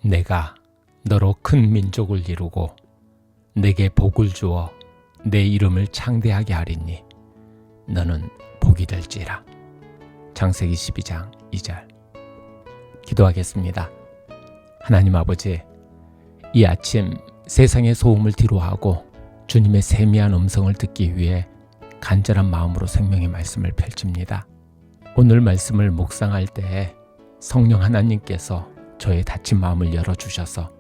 내가 너로 큰 민족을 이루고 내게 복을 주어 내 이름을 창대하게 하리니 너는 복이 될지라. 창세기 12장 2절. 기도하겠습니다. 하나님 아버지, 이 아침 세상의 소음을 뒤로하고 주님의 세미한 음성을 듣기 위해 간절한 마음으로 생명의 말씀을 펼칩니다. 오늘 말씀을 묵상할 때에 성령 하나님께서 저의 닫힌 마음을 열어주셔서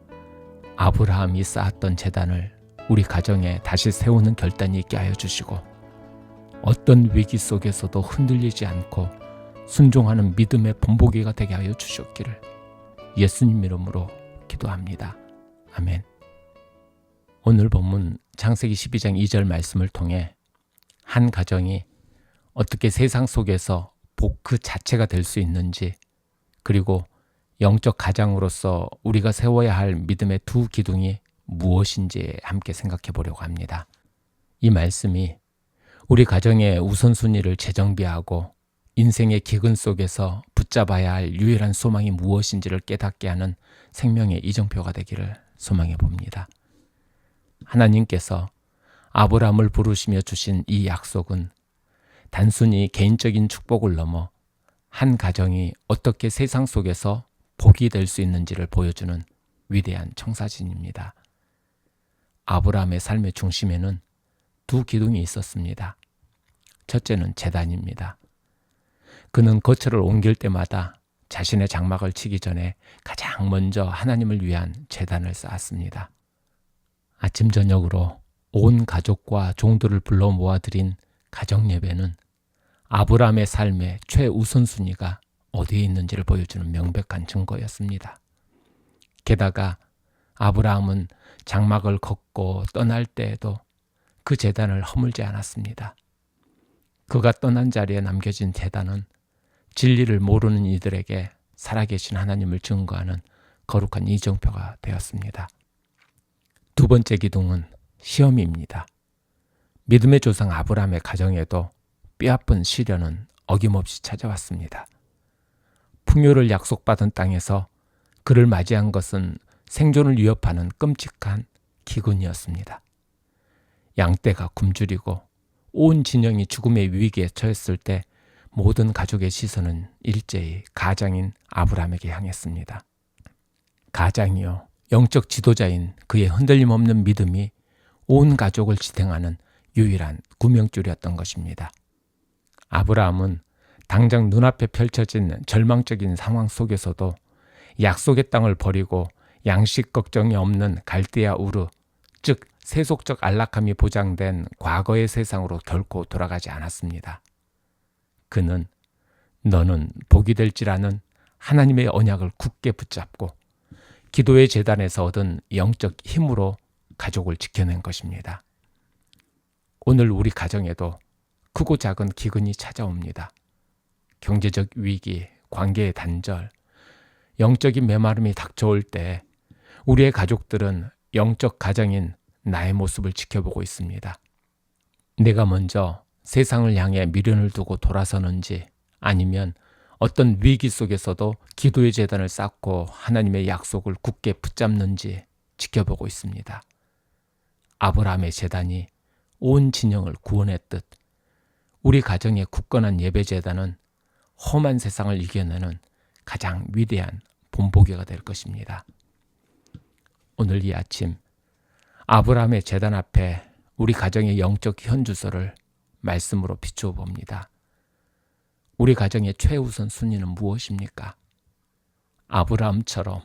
아브라함이 쌓았던 제단을 우리 가정에 다시 세우는 결단이 있게 하여 주시고, 어떤 위기 속에서도 흔들리지 않고 순종하는 믿음의 본보기가 되게 하여 주셨기를 예수님 이름으로 기도합니다. 아멘. 오늘 본문 창세기 12장 2절 말씀을 통해 한 가정이 어떻게 세상 속에서 복 그 자체가 될 수 있는지, 그리고 영적 가장으로서 우리가 세워야 할 믿음의 두 기둥이 무엇인지 함께 생각해 보려고 합니다. 이 말씀이 우리 가정의 우선순위를 재정비하고 인생의 기근 속에서 붙잡아야 할 유일한 소망이 무엇인지를 깨닫게 하는 생명의 이정표가 되기를 소망해 봅니다. 하나님께서 아브라함을 부르시며 주신 이 약속은 단순히 개인적인 축복을 넘어 한 가정이 어떻게 세상 속에서 복이 될 수 있는지를 보여주는 위대한 청사진입니다. 아브라함의 삶의 중심에는 두 기둥이 있었습니다. 첫째는 제단입니다. 그는 거처를 옮길 때마다 자신의 장막을 치기 전에 가장 먼저 하나님을 위한 제단을 쌓았습니다. 아침 저녁으로 온 가족과 종들을 불러 모아드린 가정예배는 아브라함의 삶의 최우선순위가 어디에 있는지를 보여주는 명백한 증거였습니다. 게다가 아브라함은 장막을 걷고 떠날 때에도 그 제단을 허물지 않았습니다. 그가 떠난 자리에 남겨진 제단은 진리를 모르는 이들에게 살아계신 하나님을 증거하는 거룩한 이정표가 되었습니다. 두 번째 기둥은 시험입니다. 믿음의 조상 아브라함의 가정에도 뼈아픈 시련은 어김없이 찾아왔습니다. 풍요를 약속받은 땅에서 그를 맞이한 것은 생존을 위협하는 끔찍한 기근이었습니다. 양떼가 굶주리고 온 진영이 죽음의 위기에 처했을 때 모든 가족의 시선은 일제히 가장인 아브라함에게 향했습니다. 가장이요, 영적 지도자인 그의 흔들림 없는 믿음이 온 가족을 지탱하는 유일한 구명줄이었던 것입니다. 아브라함은 당장 눈앞에 펼쳐진 절망적인 상황 속에서도 약속의 땅을 버리고 양식 걱정이 없는 갈대아 우르, 즉 세속적 안락함이 보장된 과거의 세상으로 결코 돌아가지 않았습니다. 그는 너는 복이 될지라는 하나님의 언약을 굳게 붙잡고 기도의 제단에서 얻은 영적 힘으로 가족을 지켜낸 것입니다. 오늘 우리 가정에도 크고 작은 기근이 찾아옵니다. 경제적 위기, 관계의 단절, 영적인 메마름이 닥쳐올 때 우리의 가족들은 영적 가장인 나의 모습을 지켜보고 있습니다. 내가 먼저 세상을 향해 미련을 두고 돌아서는지, 아니면 어떤 위기 속에서도 기도의 제단을 쌓고 하나님의 약속을 굳게 붙잡는지 지켜보고 있습니다. 아브라함의 제단이 온 진영을 구원했듯 우리 가정의 굳건한 예배 제단은 험한 세상을 이겨내는 가장 위대한 본보기가 될 것입니다. 오늘 이 아침 아브라함의 제단 앞에 우리 가정의 영적 현주소를 말씀으로 비추어 봅니다. 우리 가정의 최우선 순위는 무엇입니까? 아브라함처럼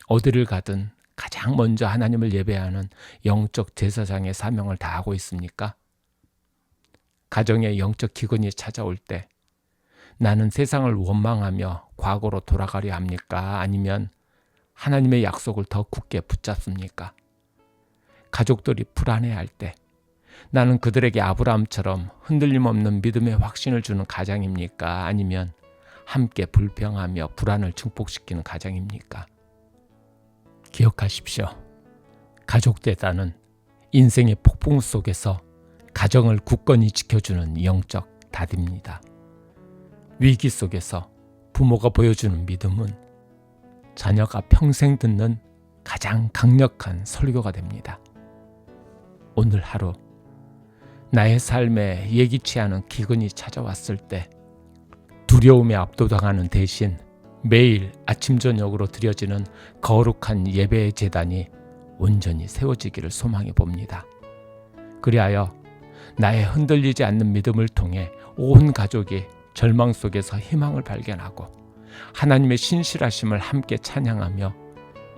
어디를 가든 가장 먼저 하나님을 예배하는 영적 제사장의 사명을 다하고 있습니까? 가정의 영적 기근이 찾아올 때 나는 세상을 원망하며 과거로 돌아가려 합니까? 아니면 하나님의 약속을 더 굳게 붙잡습니까? 가족들이 불안해할 때 나는 그들에게 아브라함처럼 흔들림 없는 믿음의 확신을 주는 가장입니까? 아니면 함께 불평하며 불안을 증폭시키는 가정입니까? 기억하십시오. 가족재단은 인생의 폭풍 속에서 가정을 굳건히 지켜주는 영적 닷입니다. 위기 속에서 부모가 보여주는 믿음은 자녀가 평생 듣는 가장 강력한 설교가 됩니다. 오늘 하루 나의 삶에 예기치 않은 기근이 찾아왔을 때 두려움에 압도당하는 대신 매일 아침 저녁으로 드려지는 거룩한 예배의 제단이 온전히 세워지기를 소망해 봅니다. 그리하여 나의 흔들리지 않는 믿음을 통해 온 가족이 절망 속에서 희망을 발견하고 하나님의 신실하심을 함께 찬양하며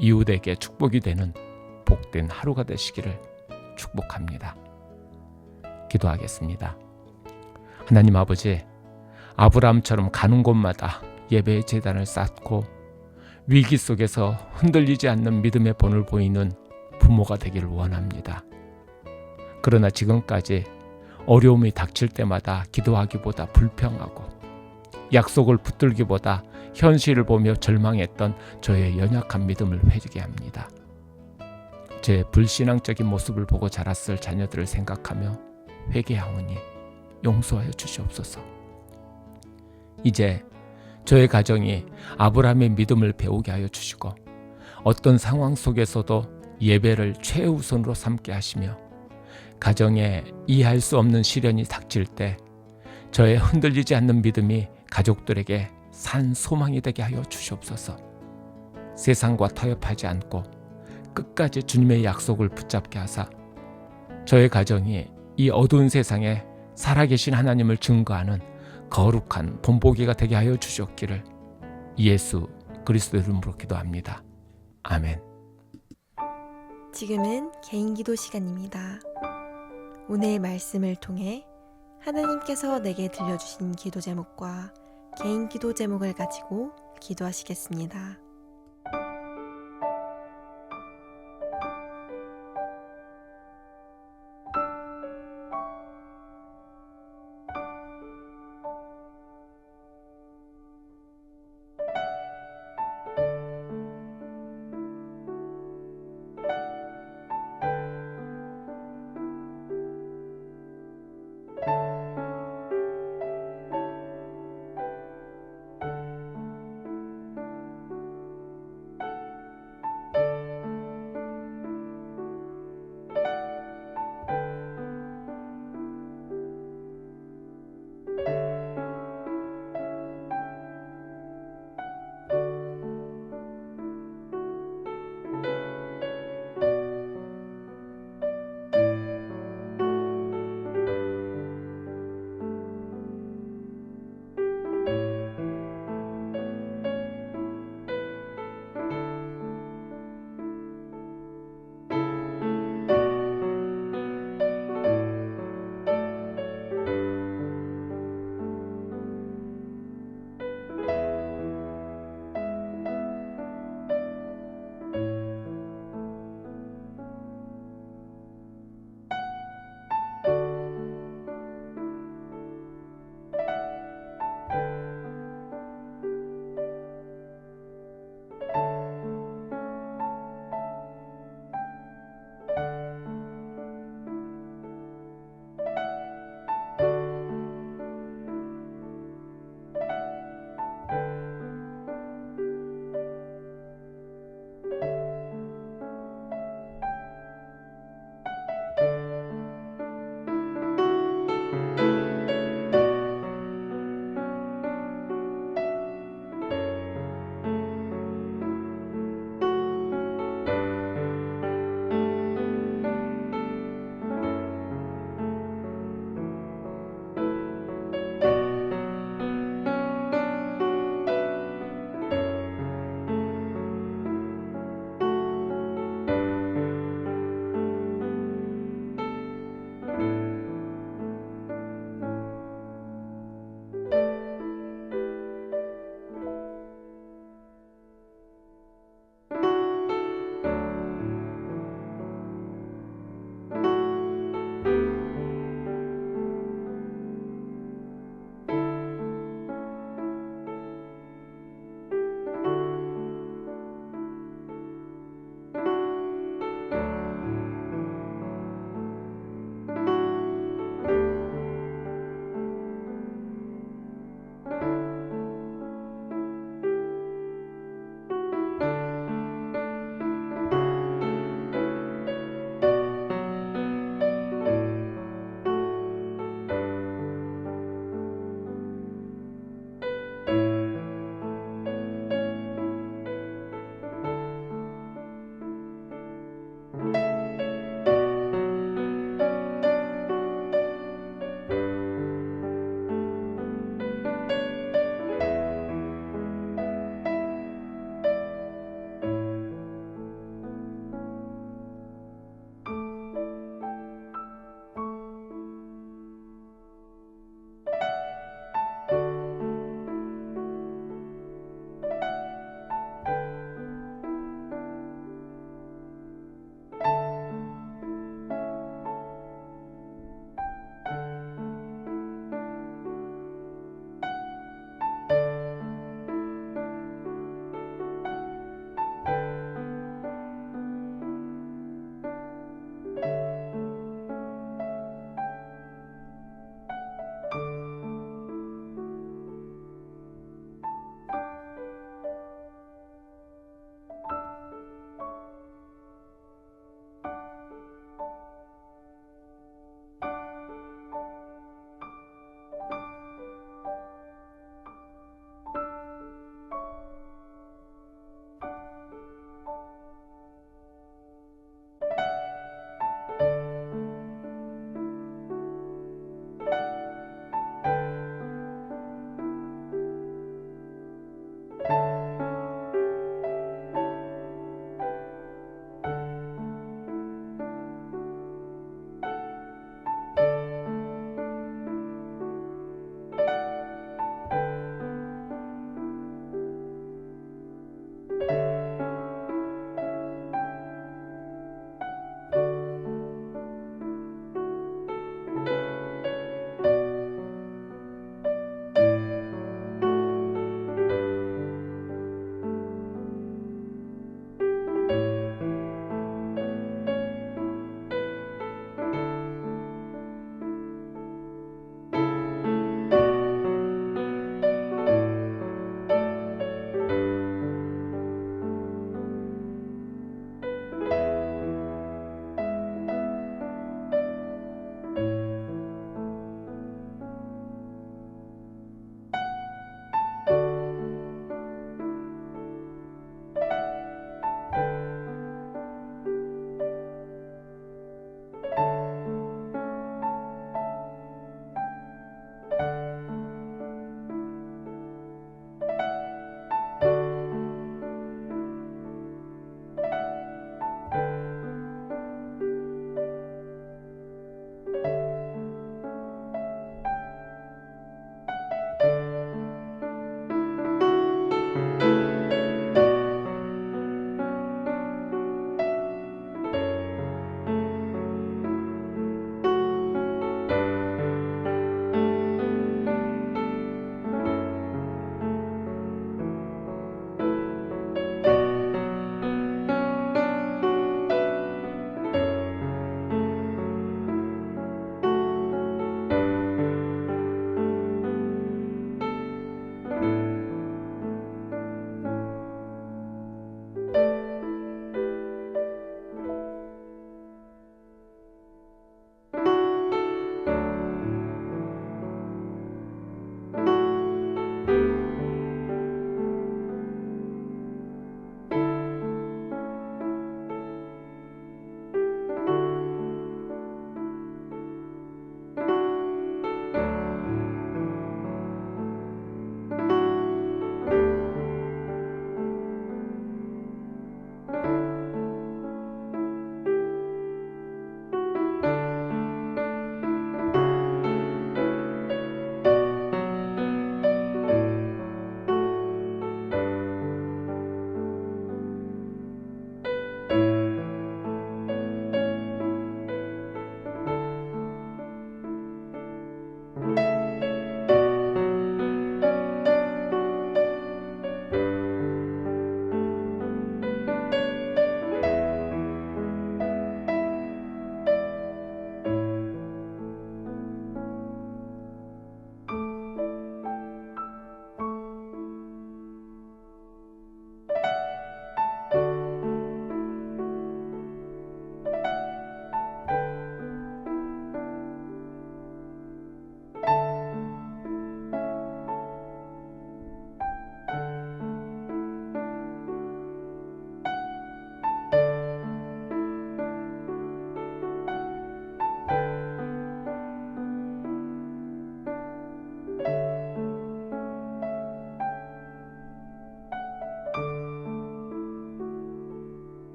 이웃에게 축복이 되는 복된 하루가 되시기를 축복합니다. 기도하겠습니다. 하나님 아버지, 아브라함처럼 가는 곳마다 예배의 제단을 쌓고 위기 속에서 흔들리지 않는 믿음의 본을 보이는 부모가 되기를 원합니다. 그러나 지금까지 어려움이 닥칠 때마다 기도하기보다 불평하고 약속을 붙들기보다 현실을 보며 절망했던 저의 연약한 믿음을 회개하게 합니다. 제 불신앙적인 모습을 보고 자랐을 자녀들을 생각하며 회개하오니 용서하여 주시옵소서. 이제 저의 가정이 아브라함의 믿음을 배우게 하여 주시고 어떤 상황 속에서도 예배를 최우선으로 삼게 하시며 가정에 이해할 수 없는 시련이 닥칠 때 저의 흔들리지 않는 믿음이 가족들에게 산 소망이 되게 하여 주시옵소서. 세상과 타협하지 않고 끝까지 주님의 약속을 붙잡게 하사 저의 가정이 이 어두운 세상에 살아계신 하나님을 증거하는 거룩한 본보기가 되게 하여 주셨기를 예수 그리스도의 이름으로 기도합니다. 아멘. 지금은 개인기도 시간입니다. 오늘 말씀을 통해 하나님께서 내게 들려주신 기도 제목과 개인기도 제목을 가지고 기도하시겠습니다.